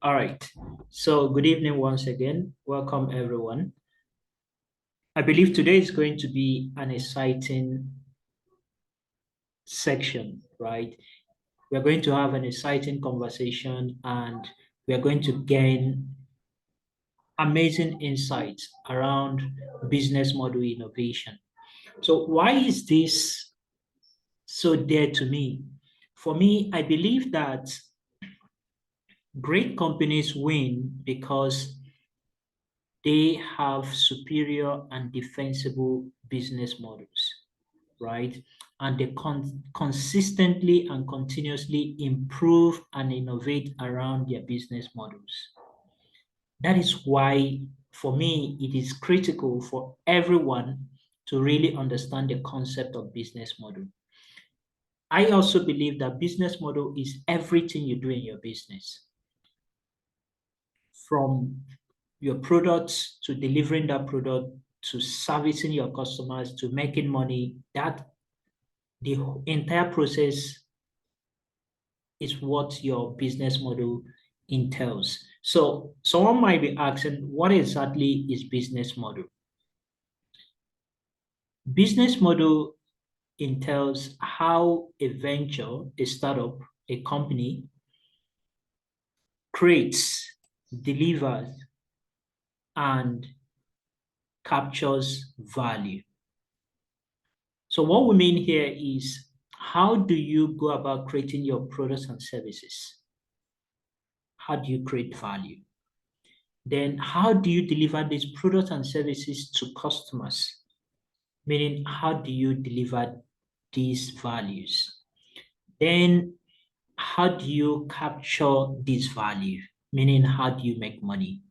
All right. So good evening once again. Welcome everyone. I believe today is going to be an exciting section, right? We're going to have an exciting conversation and we are going to gain amazing insights around business model innovation. So why is this so dear to me? For me, I believe that great companies win because they have superior and defensible business models, right? And they consistently and continuously improve and innovate around their business models. That is why, for me, it is critical for everyone to really understand the concept of business model. I also believe that business model is everything you do in your business, from your products to delivering that product to servicing your customers to making money. That the entire process is what your business model entails. So someone might be asking, what exactly is business model? Business model entails how a venture, a startup, a company creates, delivers, and captures value. So what we mean here is, how do you go about creating your products and services? How do you create value? Then how do you deliver these products and services to customers? Meaning, how do you deliver these values? Then how do you capture this value? Meaning, how do you make money?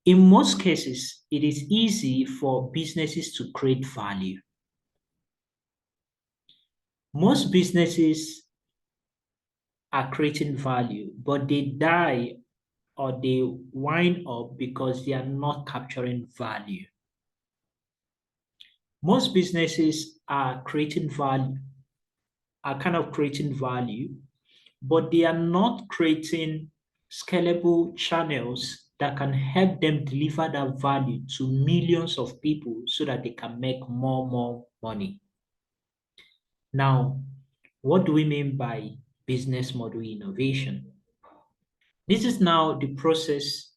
In most cases, it is easy for businesses to create value. Most businesses are creating value, but they die or they wind up because they are not capturing value. Most businesses are creating value, are kind of creating value, but they are not creating scalable channels that can help them deliver that value to millions of people so that they can make more money. Now, what do we mean by business model innovation? This is now the process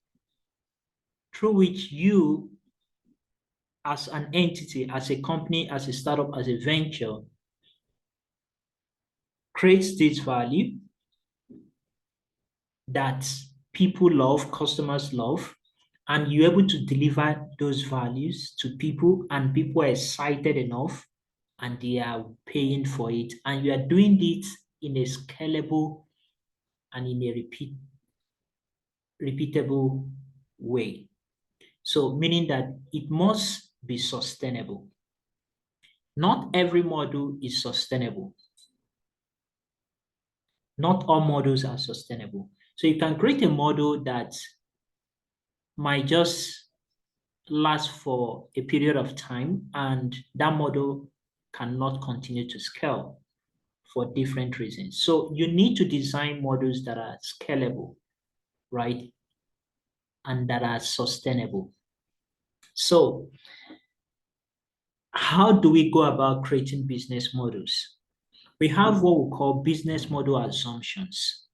through which you, as an entity, as a company, as a startup, as a venture, creates this value that people love, customers love, and you're able to deliver those values to people, and people are excited enough and they are paying for it. And you are doing it in a scalable and in a repeatable way. So, meaning that it must be sustainable. Not every model is sustainable. Not all models are sustainable. So you can create a model that might just last for a period of time, and that model cannot continue to scale for different reasons. So you need to design models that are scalable, right? And that are sustainable. So how do we go about creating business models? We have what we call business model assumptions.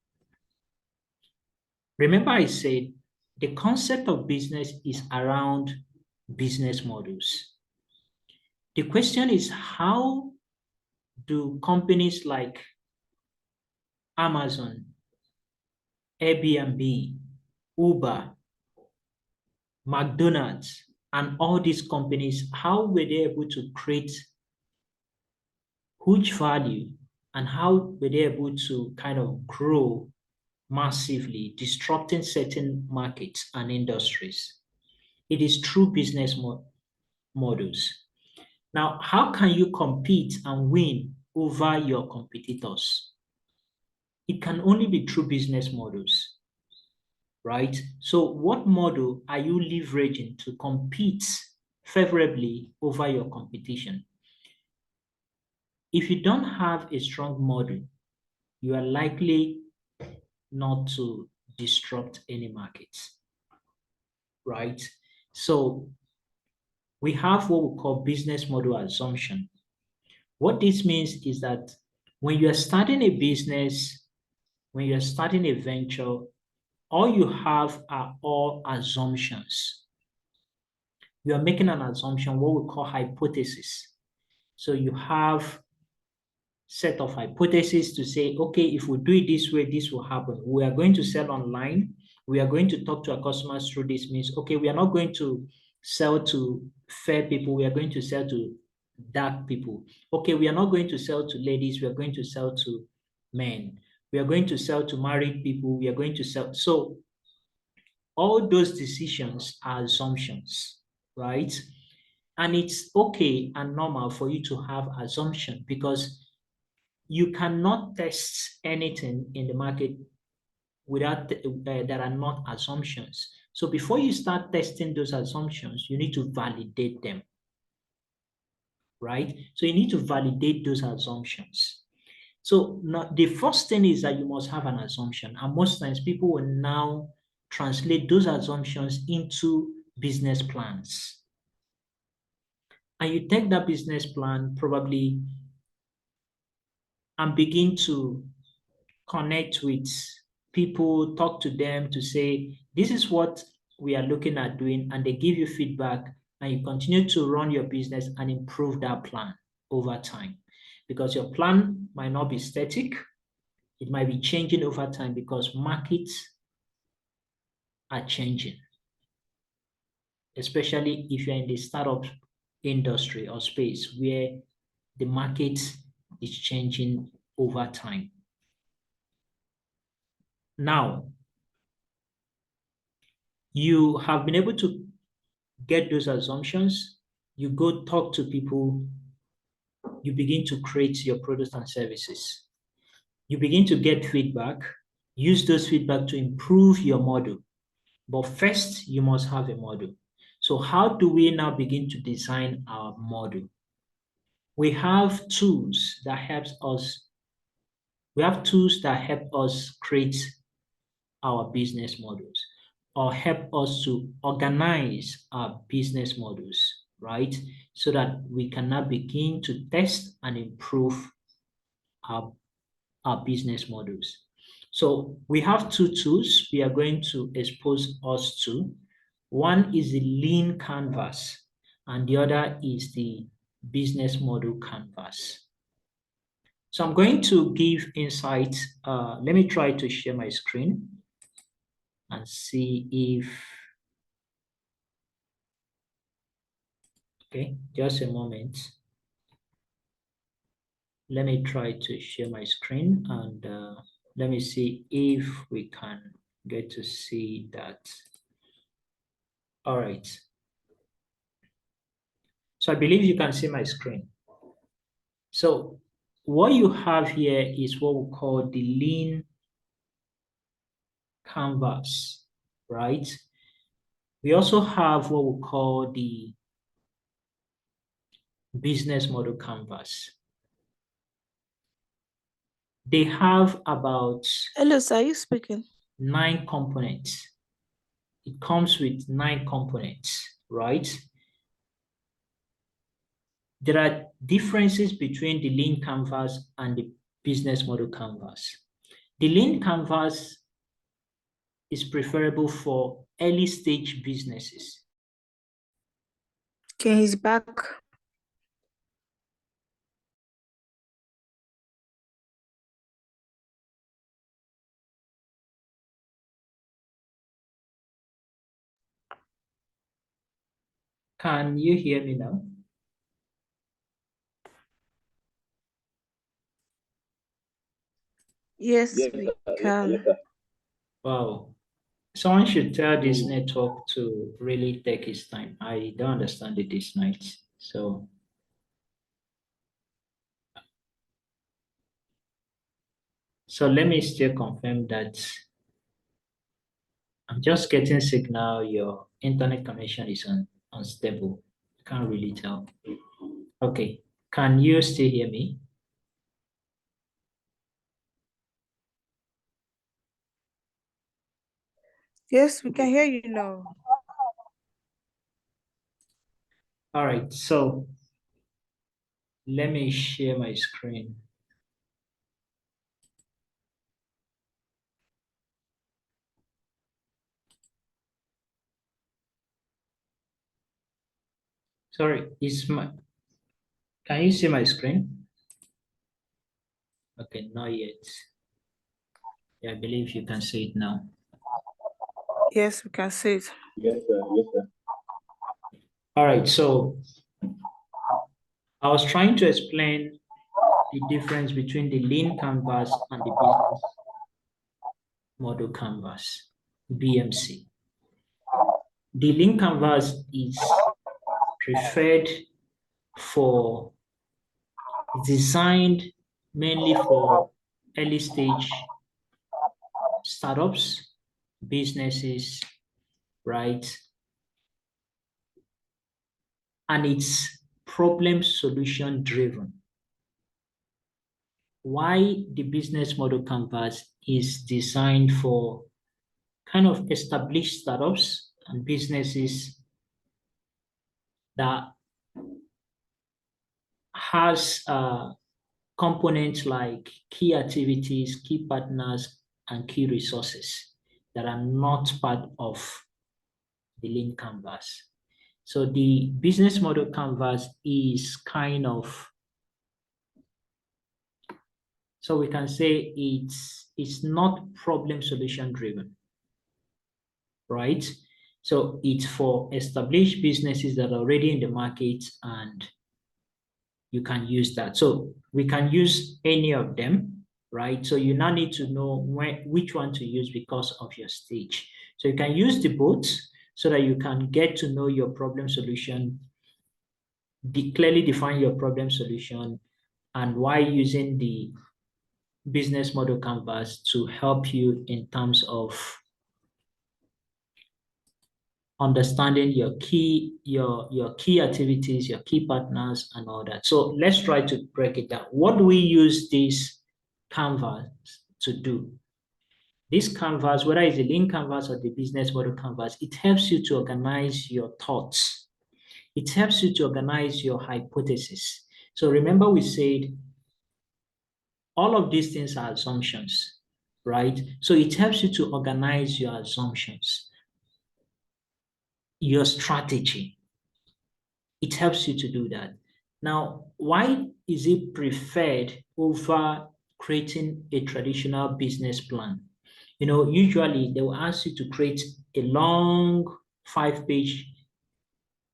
Remember, I said the concept of business is around business models. The question is, how do companies like Amazon, Airbnb, Uber, McDonald's, and all these companies, how were they able to create huge value, and how were they able to kind of grow massively, disrupting certain markets and industries? It is through business models. Now, how can you compete and win over your competitors? It can only be through business models, right? So what model are you leveraging to compete favorably over your competition? If you don't have a strong model, you are likely not to disrupt any market, right? So we have what we call business model assumption. What this means is that when you are starting a business, when you are starting a venture, all you have are all assumptions. You are making an assumption, what we call hypothesis. So you have set of hypotheses to say, okay, if we do it this way, this will happen. We are going to sell online. We are going to talk to our customers through this means. Okay, we are not going to sell to fair people. We are going to sell to dark people. Okay, we are not going to sell to ladies. We are going to sell to men. We are going to sell to married people. We are going to sell. So all those decisions are assumptions, right? And it's okay and normal for you to have assumption because you cannot test anything in the market without that are not assumptions. So before you start testing those assumptions, you need to validate them, right? So you need to validate those assumptions. So now the first thing is that you must have an assumption, and most times people will now translate those assumptions into business plans. And you take that business plan probably and begin to connect with people, talk to them to say, this is what we are looking at doing, and they give you feedback, and you continue to run your business and improve that plan over time. Because your plan might not be static, it might be changing over time because markets are changing, especially if you're in the startup industry or space where the market is changing over time. Now, you have been able to get those assumptions, you go talk to people, you begin to create your products and services. You begin to get feedback, use those feedback to improve your model. But first, you must have a model. So how do we now begin to design our model? We have tools that help us create our business models or help us to organize our business models, right? So that we can now begin to test and improve our, our business models. So we have two tools we are going to expose us to. One is the lean canvas and the other is the business model canvas. So I'm going to give insights. Let me try to share my screen and see if, okay, just a moment. Let me try to share my screen and let me see if we can get to see that. All right. So I believe you can see my screen. So what you have here is what we call the lean canvas, right? We also have what we call the business model canvas. They have about Hello, sir. Are you speaking? 9 components. It comes with 9 components, right? There are differences between the lean canvas and the business model canvas. The lean canvas is preferable for early stage businesses. Okay, he's back. Can you hear me now? Yes, we can. Wow. Someone should tell this network to really take its time. I don't understand it this night. So let me still confirm that I'm just getting signal your internet connection is unstable. Can't really tell. Okay. Can you still hear me? Yes, we can hear you now. All right, so let me share my screen. Sorry, can you see my screen? Okay, not yet. Yeah, I believe you can see it now. Yes, we can see it. Yes, sir. Yes, sir. All right, so I was trying to explain the difference between the lean canvas and the business model canvas, BMC. The lean canvas is preferred for, designed mainly for early stage startups, businesses, right? And it's problem solution driven. Why the business model canvas is designed for kind of established startups and businesses that has components like key activities, key partners, and key resources that are not part of the lean canvas. So the business model canvas is kind of, so we can say it's not problem solution driven, right? So it's for established businesses that are already in the market, and you can use that. So we can use any of them, right? So you now need to know which one to use because of your stage. So you can use the both so that you can get to know your problem solution, clearly define your problem solution, and why using the business model canvas to help you in terms of understanding your key activities, your key partners, and all that. So let's try to break it down. What do we use this canvas to do? This canvas, whether it's the lean canvas or the business model canvas, it helps you to organize your thoughts. It helps you to organize your hypothesis. So remember we said all of these things are assumptions, right? So it helps you to organize your assumptions, your strategy. It helps you to do that. Now, why is it preferred over creating a traditional business plan? Usually they will ask you to create a long 5-page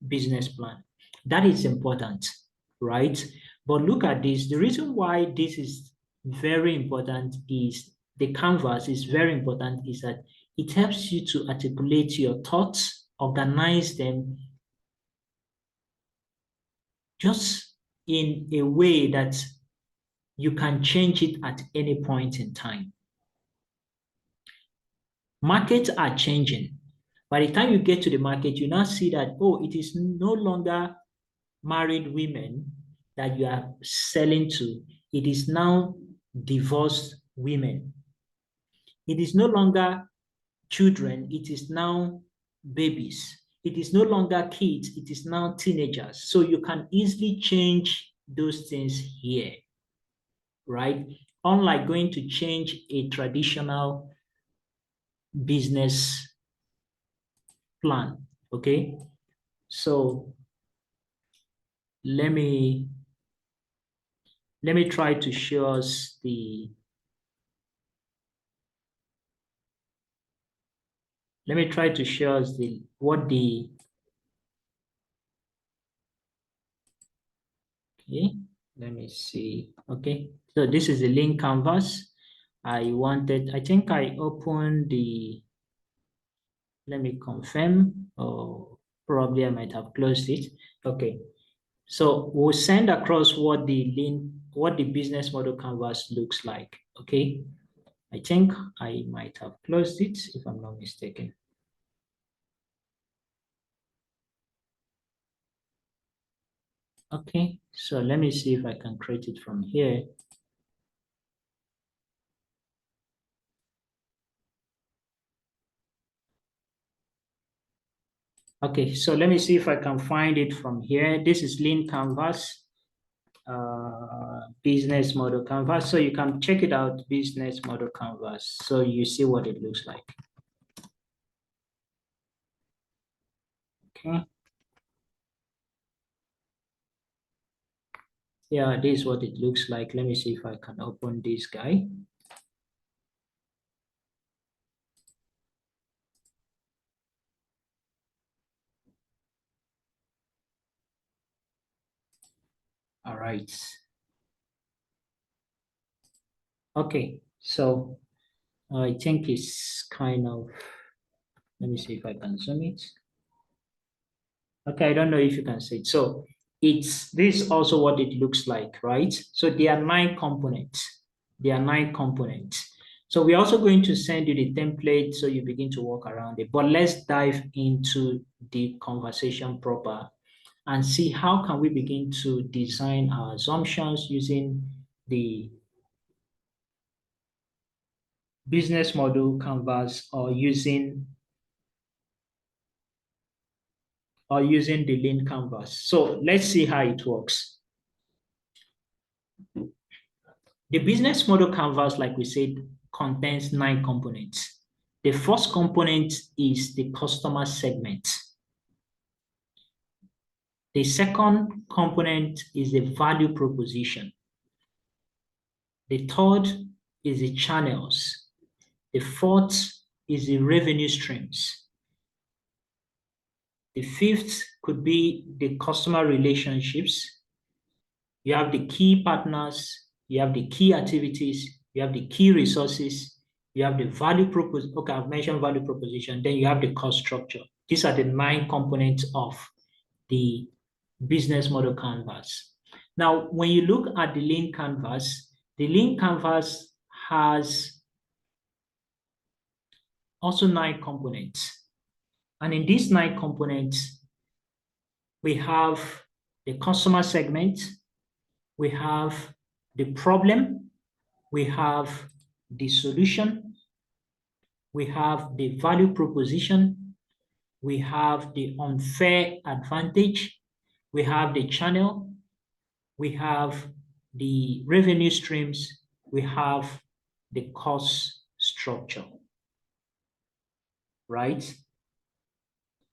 business plan. That is important, right? But look at this. The reason why this is very important is the canvas is very important is that it helps you to articulate your thoughts, organize them just in a way that you can change it at any point in time. Markets are changing. By the time you get to the market, you now see that, oh, it is no longer married women that you are selling to. It is now divorced women. It is no longer children, it is now babies. It is no longer kids, it is now teenagers. So you can easily change those things here, right? Unlike going to change a traditional business plan, okay? So let me try to show us okay, let me see. Okay, so this is the link canvas. I think I opened let me confirm, or probably I might have closed it. Okay, so we'll send across what the business model canvas looks like. Okay, I think I might have closed it if I'm not mistaken. Okay, so let me see if I can create it from here. Okay, so let me see if I can find it from here. This is Lean Canvas, business model canvas. So you can check it out, business model canvas. So you see what it looks like. Okay. Yeah, this is what it looks like. Let me see if I can open this guy. All right. Okay, so I think it's kind of, let me see if I can zoom it. Okay, I don't know if you can see it. So this is also what it looks like, right? So there are 9 components. There are 9 components. So we're also going to send you the template so you begin to work around it. But let's dive into the conversation proper and see how can we begin to design our assumptions using the business model canvas or using the lean canvas. So let's see how it works. The business model canvas, like we said, contains 9 components. The first component is the customer segment. The second component is the value proposition. The third is the channels. The fourth is the revenue streams. The fifth could be the customer relationships. You have the key partners, you have the key activities, you have the key resources, you have the value proposition. Okay, I've mentioned value proposition. Then you have the cost structure. These are the 9 components of the business model canvas. Now, when you look at the lean canvas has also 9 components. And in these 9 components, we have the customer segment, we have the problem, we have the solution, we have the value proposition, we have the unfair advantage, we have the channel, we have the revenue streams, we have the cost structure, right?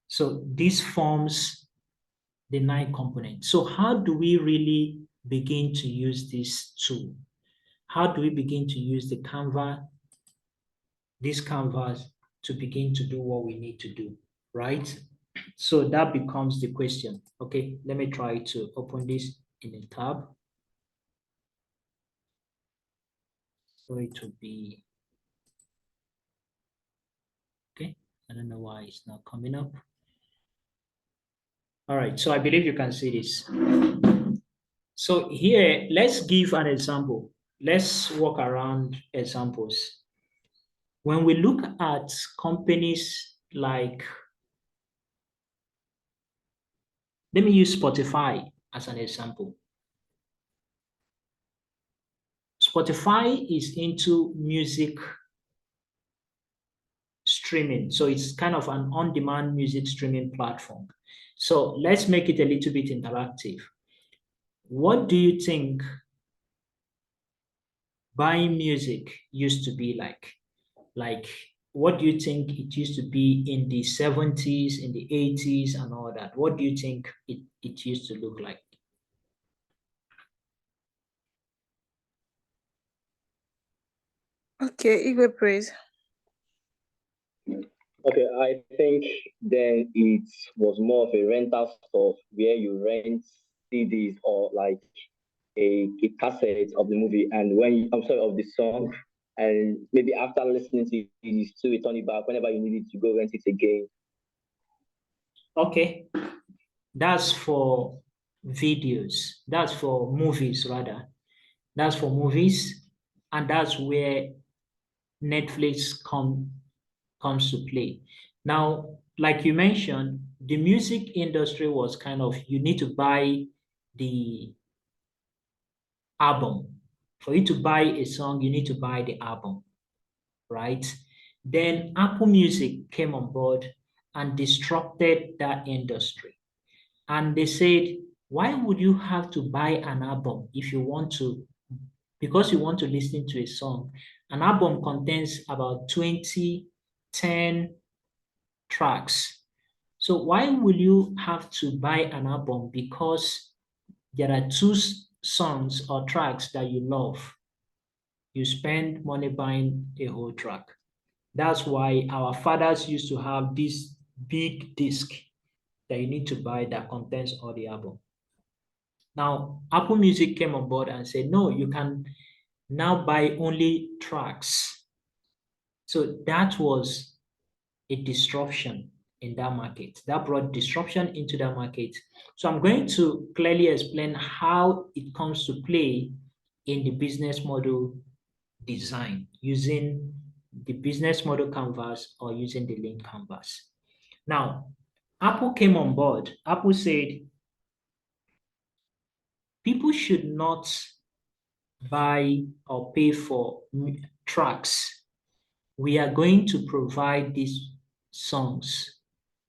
So this forms the 9 components. So how do we really begin to use this tool? How do we begin to use this canvas to begin to do what we need to do, right? So that becomes the question. Okay, let me try to open this in a tab. So it will be, okay, I don't know why it's not coming up. All right, so I believe you can see this. So here, let's give an example. Let's walk around examples. When we look at companies like, let me use Spotify as an example. Spotify is into music streaming. So it's kind of an on-demand music streaming platform. So let's make it a little bit interactive. What do you think buying music used to be like? Like, what do you think it used to be in the 70s, in the 80s, and all that? What do you think it used to look like? Okay, Igwe, praise. Okay, I think then it was more of a rental stuff where you rent CDs or like a cassette of the movie, and I'm sorry, of the song, and maybe after listening to it, you still return it back whenever you need it to go rent it again. Okay, that's for videos. That's for movies, rather. That's for movies, and that's where Netflix comes to play. Now, like you mentioned, the music industry was kind of, you need to buy the album. For you to buy a song, you need to buy the album, right? Then Apple Music came on board and disrupted that industry. And they said, why would you have to buy an album if you want to, because you want to listen to a song? An album contains about 10 tracks. So why will you have to buy an album because there are two songs or tracks that you love? You spend money buying a whole track. That's why our fathers used to have this big disc that you need to buy that contains all the album. Now, Apple Music came on board and said, no, you can now buy only tracks. So that was a disruption in that market. That brought disruption into that market. So I'm going to clearly explain how it comes to play in the business model design using the business model canvas or using the lean canvas. Now, Apple came on board. Apple said, people should not buy or pay for tracks. We are going to provide these songs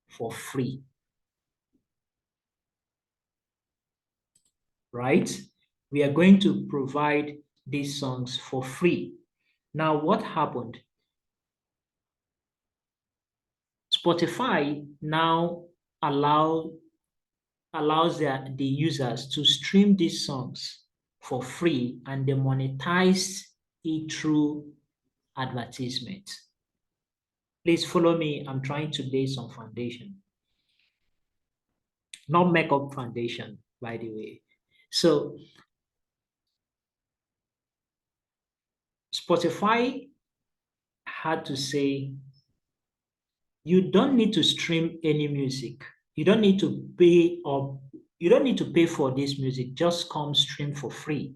for free. Right? We are going to provide these songs for free. Now, what happened? Spotify now allows the users to stream these songs for free, and they monetize it through advertisement. Please follow me. I'm trying to lay some foundation. Not makeup foundation, by the way. So Spotify had to say, you don't need to stream any music. You don't need to pay, or you don't need to pay for this music. Just come stream for free.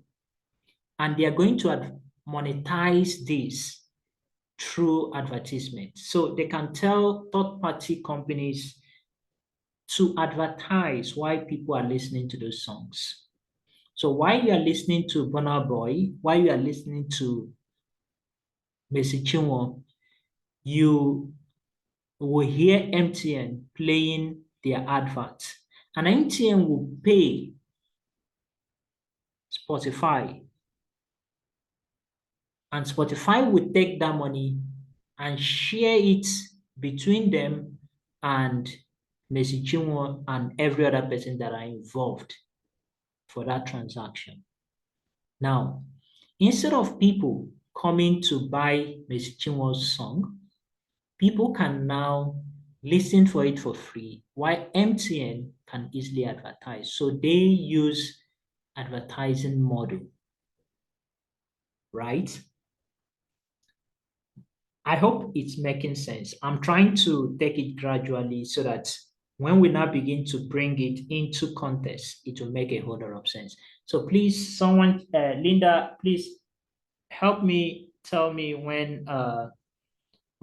And they are going to monetize this through advertisement. So they can tell third-party companies to advertise why people are listening to those songs. So while you are listening to Burna Boy, while you are listening to Messi Chinwo, you will hear MTN playing their adverts. And MTN will pay Spotify. And Spotify will take that money and share it between them and Messi Chinwo and every other person that are involved for that transaction. Now, instead of people coming to buy Messi Chinwo's song, people can now listen for it for free, while MTN can easily advertise. So they use advertising model, right? I hope it's making sense. I'm trying to take it gradually so that when we now begin to bring it into context, it will make a whole lot of sense. So please, someone, Linda, please help me, tell me when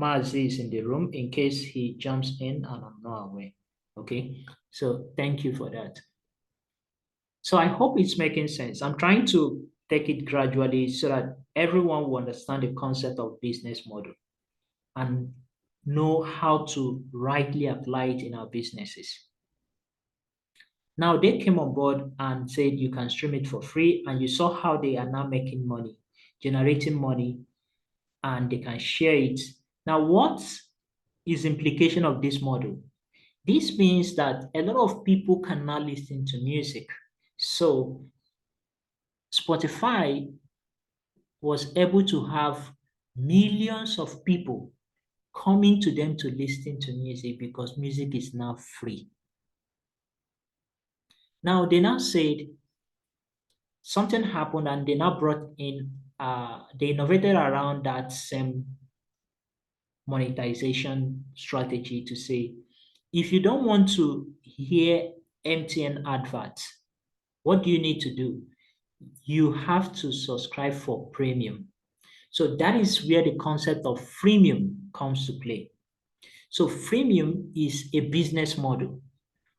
Mazi is in the room in case he jumps in and I'm not aware. Okay, so thank you for that. So I hope it's making sense. I'm trying to take it gradually so that everyone will understand the concept of business model and know how to rightly apply it in our businesses. Now they came on board and said you can stream it for free, and you saw how they are now making money, generating money, and they can share it. Now, what is the implication of this model? This means that a lot of people can now listen to music. So Spotify was able to have millions of people coming to them to listen to music because music is now free. Now, they now said something happened and they now brought in, they innovated around that same monetization strategy to say, if you don't want to hear MTN adverts, what do you need to do? You have to subscribe for premium. So that is where the concept of freemium comes to play. So freemium is a business model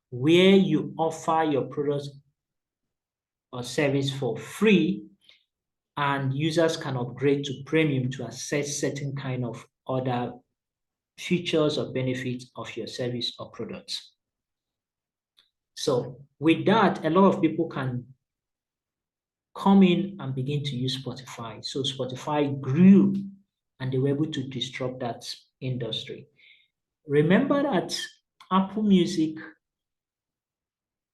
where you offer your products or service for free, and users can upgrade to premium to access certain kind of other features or benefits of your service or products. So with that, a lot of people can come in and begin to use Spotify. So Spotify grew and they were able to disrupt that industry. Remember that Apple Music,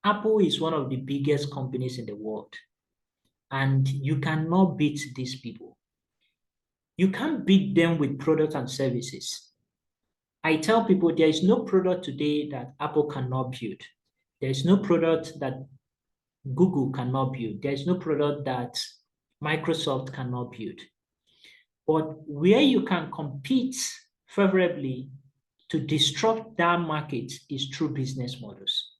Apple is one of the biggest companies in the world, and you cannot beat these people. You can't beat them with products and services. I tell people there is no product today that Apple cannot build. There is no product that Google cannot build. There is no product that Microsoft cannot build. But where you can compete favorably to disrupt that market is through business models.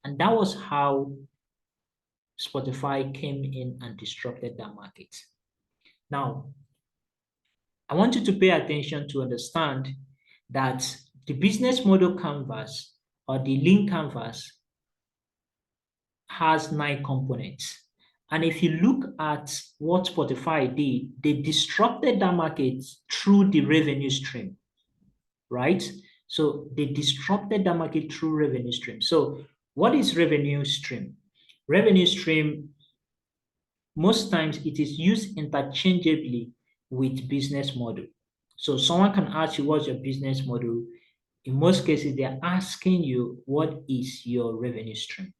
And that was how Spotify came in and disrupted that market. Now, I want you to pay attention to understand that the business model canvas or the lean canvas has 9 components. And if you look at what Spotify did, they disrupted that market through the revenue stream, right? So they disrupted the market through revenue stream. So what is revenue stream? Revenue stream, most times it is used interchangeably with business model. So someone can ask you, what's your business model? In most cases, they're asking you, what is your revenue stream?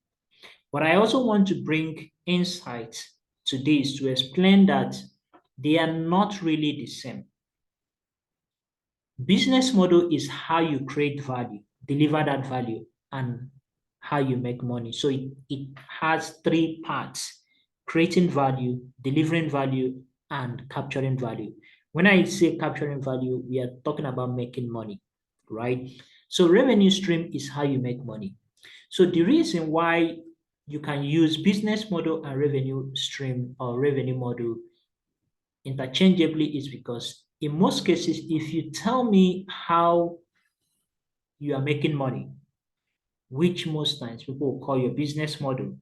But I also want to bring insight to this to explain that they are not really the same. Business model is how you create value, deliver that value, and how you make money. So it has 3 parts: creating value, delivering value, and capturing value. When I say capturing value, we are talking about making money, right? So revenue stream is how you make money. So the reason why you can use business model and revenue stream or revenue model interchangeably is because in most cases, if you tell me how you are making money, which most times people will call your business model,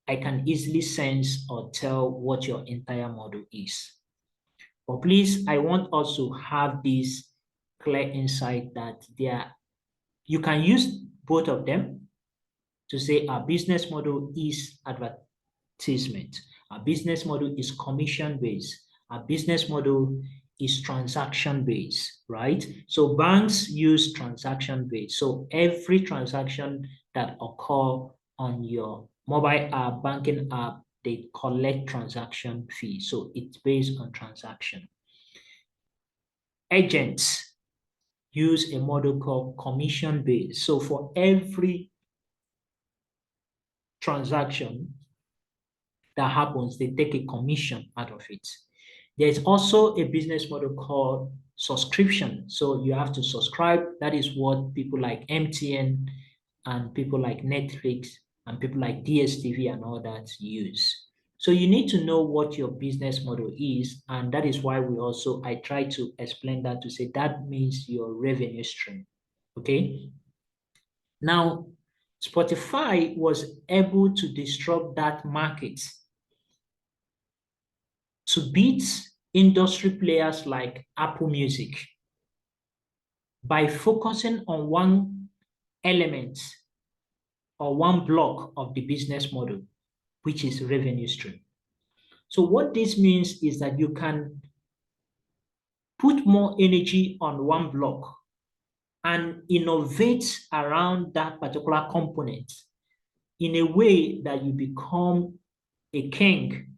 I can easily sense or tell what your entire model is. But please, I want also have this clear insight that you can use both of them to say our business model is advertisement. Our business model is commission-based. Our business model is transaction-based, right? So banks use transaction-based. So every transaction that occur on your mobile app, banking app, they collect transaction fee. So it's based on transaction. Agents use a model called commission-based. So for every transaction that happens, they take a commission out of it. There's also a business model called subscription. So you have to subscribe. That is what people like MTN and people like Netflix and people like DSTV and all that use. So you need to know what your business model is, and that is why I try to explain that to say that means your revenue stream. Okay. Now, Spotify was able to disrupt that market to beat industry players like Apple Music by focusing on one element or one block of the business model, which is revenue stream. So what this means is that you can put more energy on one block and innovate around that particular component in a way that you become a king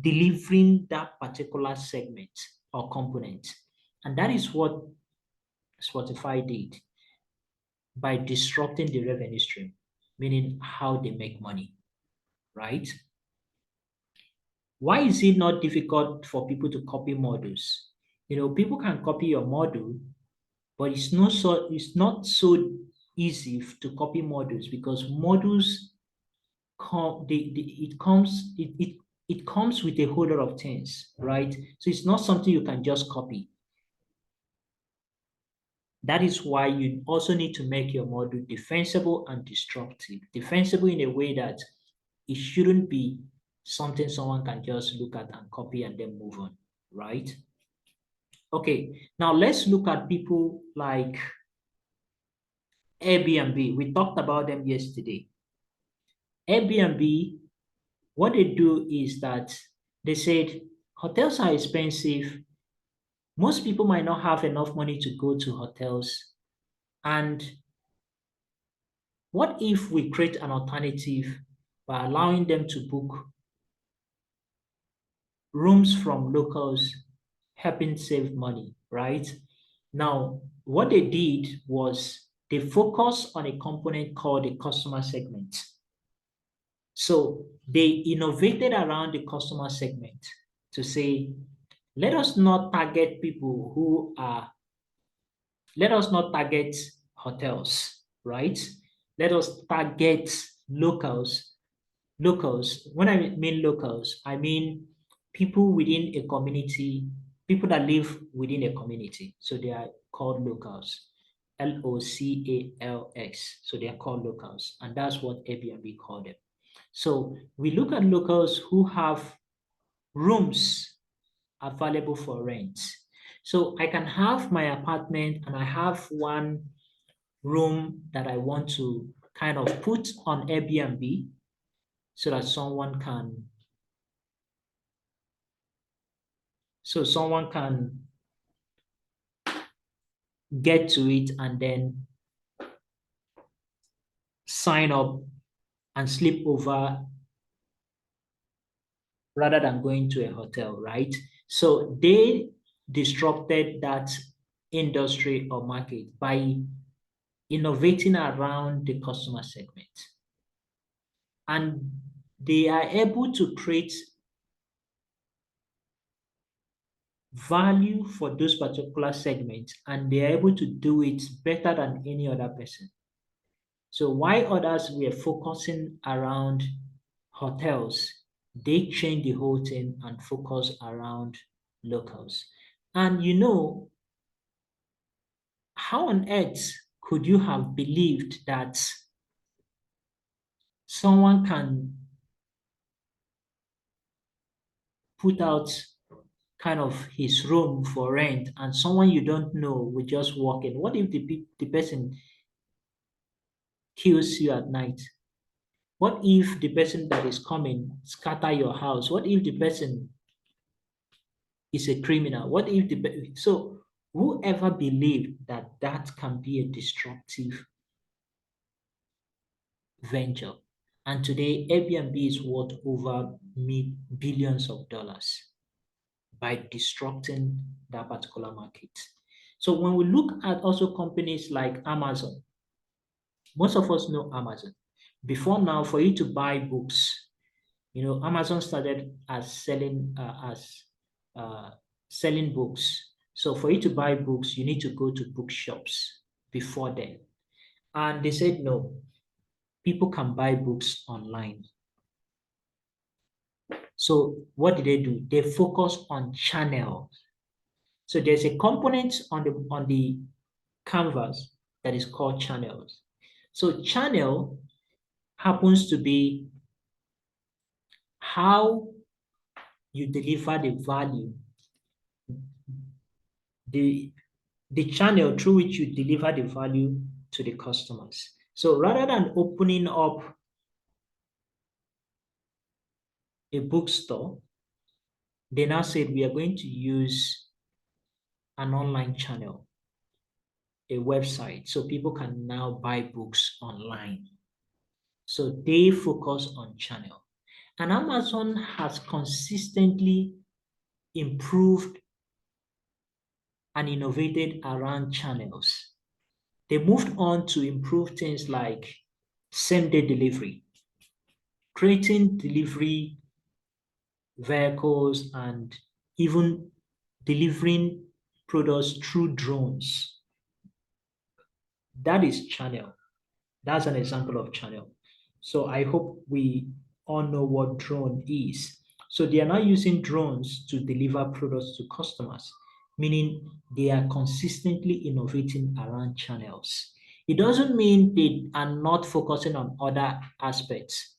delivering that particular segment or component. And that is what Spotify did by disrupting the revenue stream, meaning how they make money, right? Why is it not difficult for people to copy models? People can copy your model, but it's not so easy to copy models because models it comes with a whole lot of things, right? So it's not something you can just copy. That is why you also need to make your model defensible and disruptive. Defensible in a way that it shouldn't be something someone can just look at and copy and then move on, right? Okay, now let's look at people like Airbnb. We talked about them yesterday. Airbnb, what they do is that they said hotels are expensive. Most people might not have enough money to go to hotels. And what if we create an alternative by allowing them to book rooms from locals, helping save money, right? Now, what they did was they focused on a component called the customer segment. So they innovated around the customer segment to say, let us not target people who are, let us not target hotels, right? Let us target locals. Locals, when I mean locals, I mean people within a community, people that live within a community. So they are called locals. Locals. So they are called locals. And that's what Airbnb called them. So we look at locals who have rooms available for rent. So I can have my apartment and I have one room that I want to kind of put on Airbnb so that someone can get to it and then sign up and sleep over rather than going to a hotel, right? So they disrupted that industry or market by innovating around the customer segment. And they are able to create value for those particular segments, and they are able to do it better than any other person. So while others were focusing around hotels, they changed the whole thing and focus around locals. And how on earth could you have believed that someone can put out kind of his room for rent and someone you don't know will just walk in? What if the person kills you at night? What if the person that is coming scatter your house? What if the person is a criminal? What if so whoever believed that that can be a destructive venture? And today Airbnb is worth over billions of dollars by disrupting that particular market. So when we look at also companies like Amazon, most of us know Amazon. Before now, for you to buy books, Amazon started as selling books. So for you to buy books, you need to go to bookshops before then. And they said, no, people can buy books online. So what did they do? They focus on channels. So there's a component on the canvas that is called channels. So channel happens to be how you deliver the value, the channel through which you deliver the value to the customers. So rather than opening up a bookstore, they now said we are going to use an online channel, a website, so people can now buy books online. So they focus on channel. And Amazon has consistently improved and innovated around channels. They moved on to improve things like same-day delivery, creating delivery vehicles, and even delivering products through drones. That is channel. That's an example of channel. So I hope we all know what drone is. So they are now using drones to deliver products to customers, meaning they are consistently innovating around channels. It doesn't mean they are not focusing on other aspects.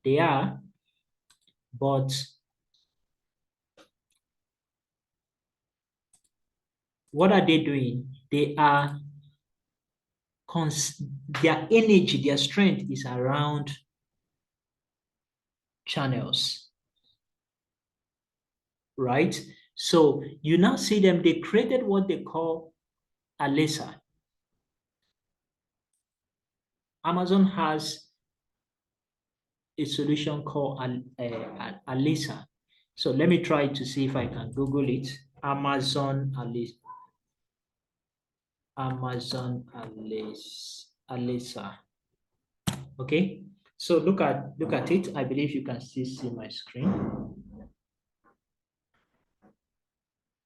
They are, but what are they doing? They are their energy, their strength is around channels, right? So you now see them, they created what they call ASIR. Amazon has a solution called ASIR. So let me try to see if I can Google it. Amazon ASIR. Okay. So look at it. I believe you can still see my screen.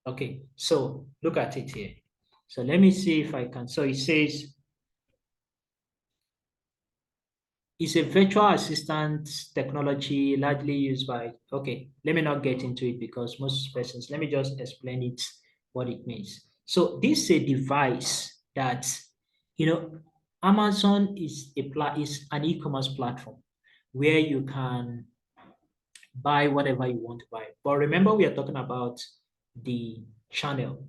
Okay. So look at it here. So let me see if I can. So it says it's a virtual assistant technology largely used by, okay, let me not get into it because most persons, let me just explain it, what it means. So this is a device that, Amazon is an e-commerce platform where you can buy whatever you want to buy. But remember, we are talking about the channel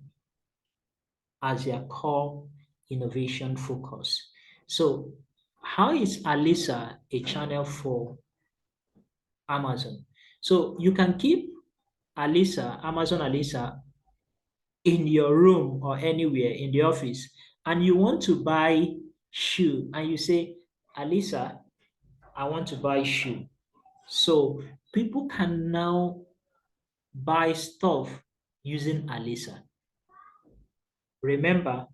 as their core innovation focus. So how is ASIR a channel for Amazon? So you can keep Amazon ASIR in your room or anywhere in the office, and you want to buy shoe, and you say, ASIR, I want to buy shoe. So people can now buy stuff using ASIR. Remember,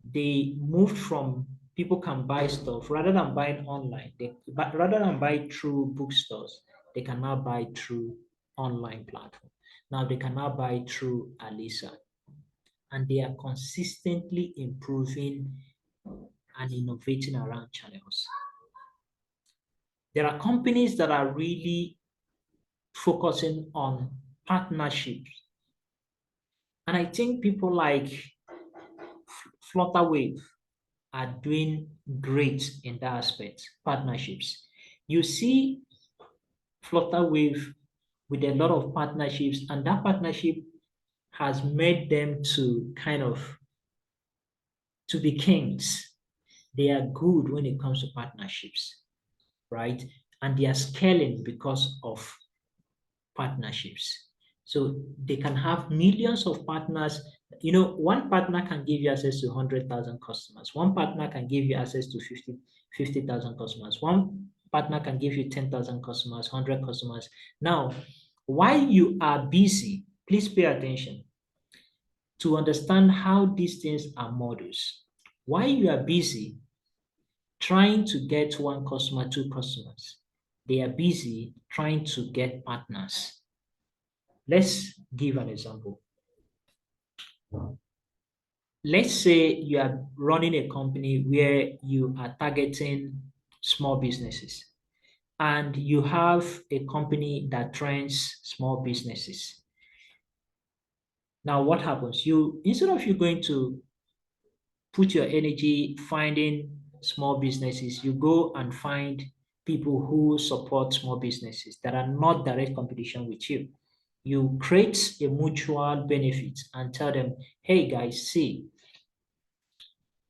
they moved from people can buy stuff rather than buying online. But rather than buy through bookstores, they can now buy through online platform. Now they can now buy through ASIR, and they are consistently improving and innovating around channels. There are companies that are really focusing on partnerships, and I think people like Flutterwave are doing great in that aspect, partnerships. You see Flutterwave with a lot of partnerships, and that partnership has made them to to be kings. They are good when it comes to partnerships, right? And they are scaling because of partnerships. So they can have millions of partners. One partner can give you access to 100,000 customers. One partner can give you access to 50,000 customers. One partner can give you 10,000 customers, 100 customers. Now, while you are busy, please pay attention to understand how these things are models. While you are busy trying to get one customer, two customers, they are busy trying to get partners. Let's give an example. Let's say you are running a company where you are targeting small businesses, and you have a company that trains small businesses. Now, what happens? Instead of you going to put your energy finding small businesses, you go and find people who support small businesses that are not direct competition with you. You create a mutual benefit and tell them, hey guys, see,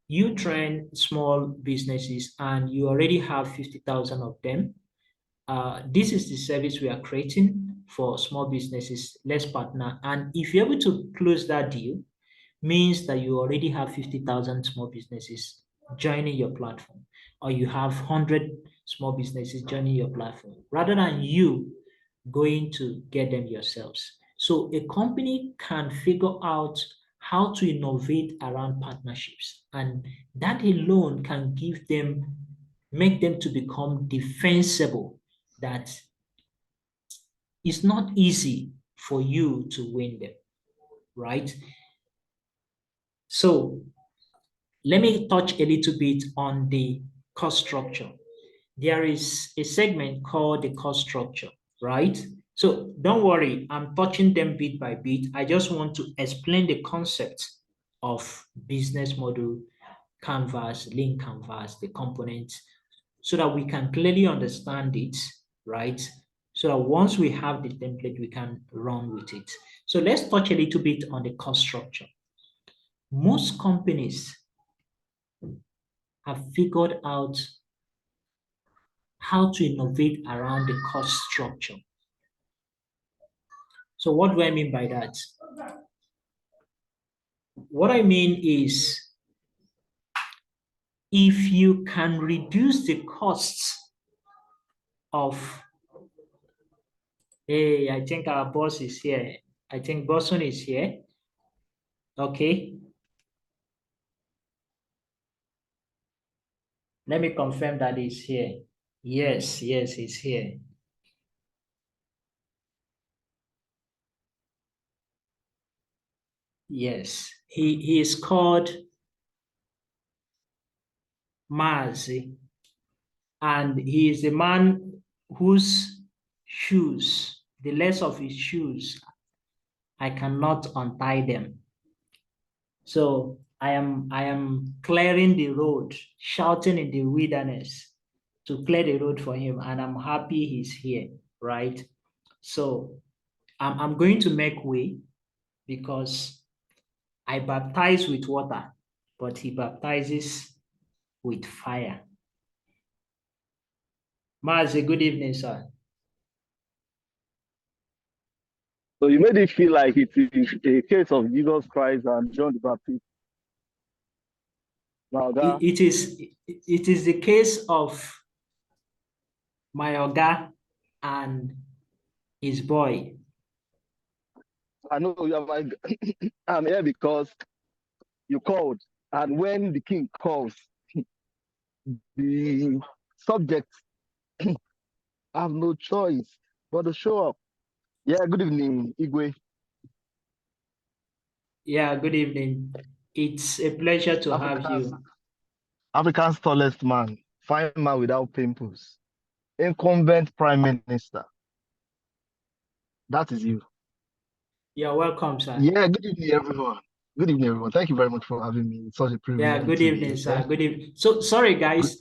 you train small businesses and you already have 50,000 of them. This is the service we are creating for small businesses. Let's partner. And if you're able to close that deal, means that you already have 50,000 small businesses joining your platform, or you have 100 small businesses joining your platform, rather than you going to get them yourselves. So a company can figure out how to innovate around partnerships, and that alone can make them to become defensible, that it's not easy for you to win them, right? So let me touch a little bit on the cost structure. There is a segment called the cost structure, right? So don't worry, I'm touching them bit by bit. I just want to explain the concept of business model, canvas, lean canvas, the components, so that we can clearly understand it, right? So that once we have the template, we can run with it. So let's touch a little bit on the cost structure. most companies have figured out how to innovate around the cost structure. So what do I mean by that? What I mean is if you can reduce the costs of, hey, I think our boss is here. I think Boston is here. Okay. Let me confirm that he's here. Yes, he's here. Yes, he is called Mazi, and he is a man whose shoes, the legs of his shoes, I cannot untie them. So I am clearing the road, shouting in the wilderness to clear the road for him, and I'm happy he's here, right? So I'm going to make way because I baptize with water, but he baptizes with fire. Mazi, good evening, sir. So you made it feel like it is a case of Jesus Christ and John the Baptist. Now that It is the case of my oga and his boy. I know you are like I'm here because you called, and when the king calls, the subjects have no choice but to show up. Yeah, good evening, Igwe. Yeah, good evening. It's a pleasure to have you. Africa's tallest man, fine man without pimples, incumbent prime minister. That is you. You're welcome, sir. Yeah, good evening, everyone. Good evening, everyone. Thank you very much for having me. It's such a Yeah, privilege good to evening, be sir. here. Good evening. So sorry, guys.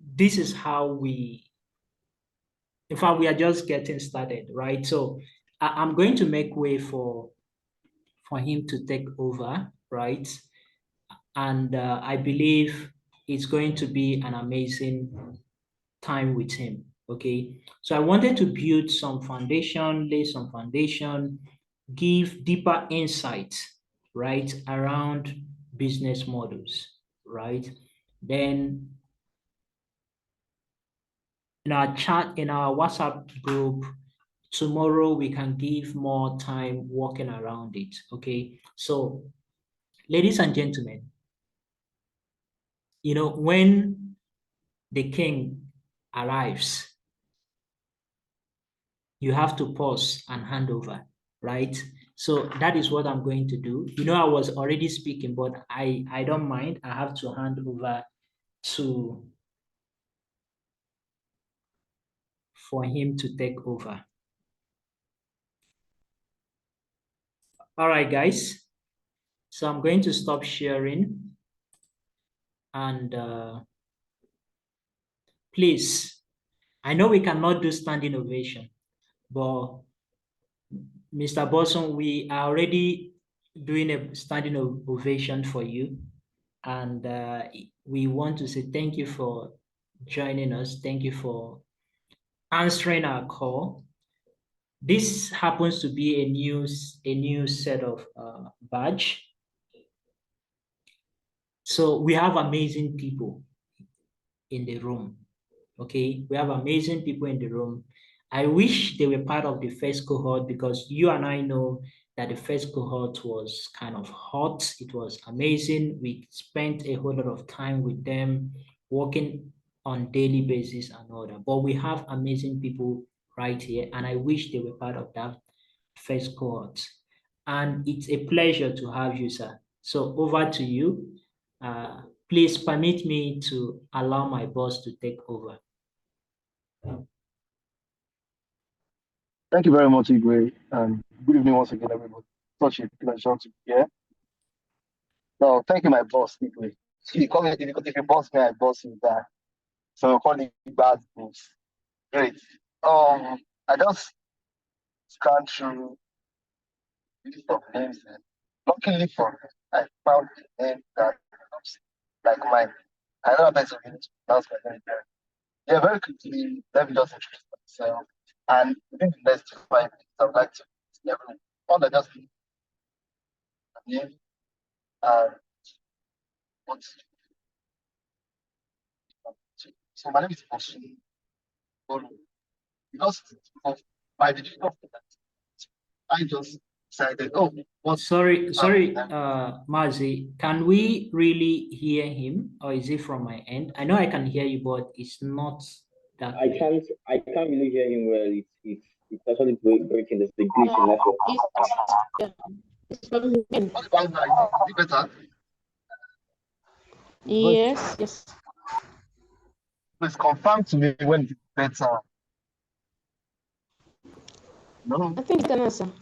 This is how in fact, we are just getting started, right? So I'm going to make way for him to take over, right? And I believe it's going to be an amazing time with him. Okay. So I wanted to build some foundation, lay some foundation, give deeper insights, right, around business models, right? Then in our chat, in our WhatsApp group, tomorrow we can give more time walking around it. Okay. So, ladies and gentlemen, when the king arrives, you have to pause and hand over, right? So that is what I'm going to do. I was already speaking, but I don't mind. I have to hand over to for him to take over. All right, guys. So I'm going to stop sharing, and please, I know we cannot do standing ovation, but Mr. Bosson, we are already doing a standing ovation for you. And we want to say thank you for joining us. Thank you for answering our call. This happens to be a new set of badge. So we have amazing people in the room. Okay, we have amazing people in the room. I wish they were part of the first cohort because you and I know that the first cohort was kind of hot. It was amazing. We spent a whole lot of time with them, working on daily basis and all that. But we have amazing people right here, and I wish they were part of that first cohort. And it's a pleasure to have you, sir. So over to you. Please permit me to allow my boss to take over. Thank you very much, Igwe, and good evening once again, everybody. Such a pleasure to be here. So, thank you, my boss, Igwe. So you call me because if you boss me, I boss you back. So I call it bad boss. Great. I just scanned through the list of names Luckily for me, I found a name that looks like mine. I don't know if I'm going to pronounce my name there. Yeah, very quickly, let me just introduce myself. And within the next 5 minutes, I would like to meet everyone. All I just need my name and what. So my name is Osun. Because of my beginning of that, I just decided, oh, what Sorry, happened? Mazi, can we really hear him, or is it from my end? I know I can hear you, but it's not that I clear. can't really hear him well. It's actually breaking. There's a glitch in network. It's from him. What about now? Is it better? Yes, yes. Please confirm to me when it's better. No. I think you can answer.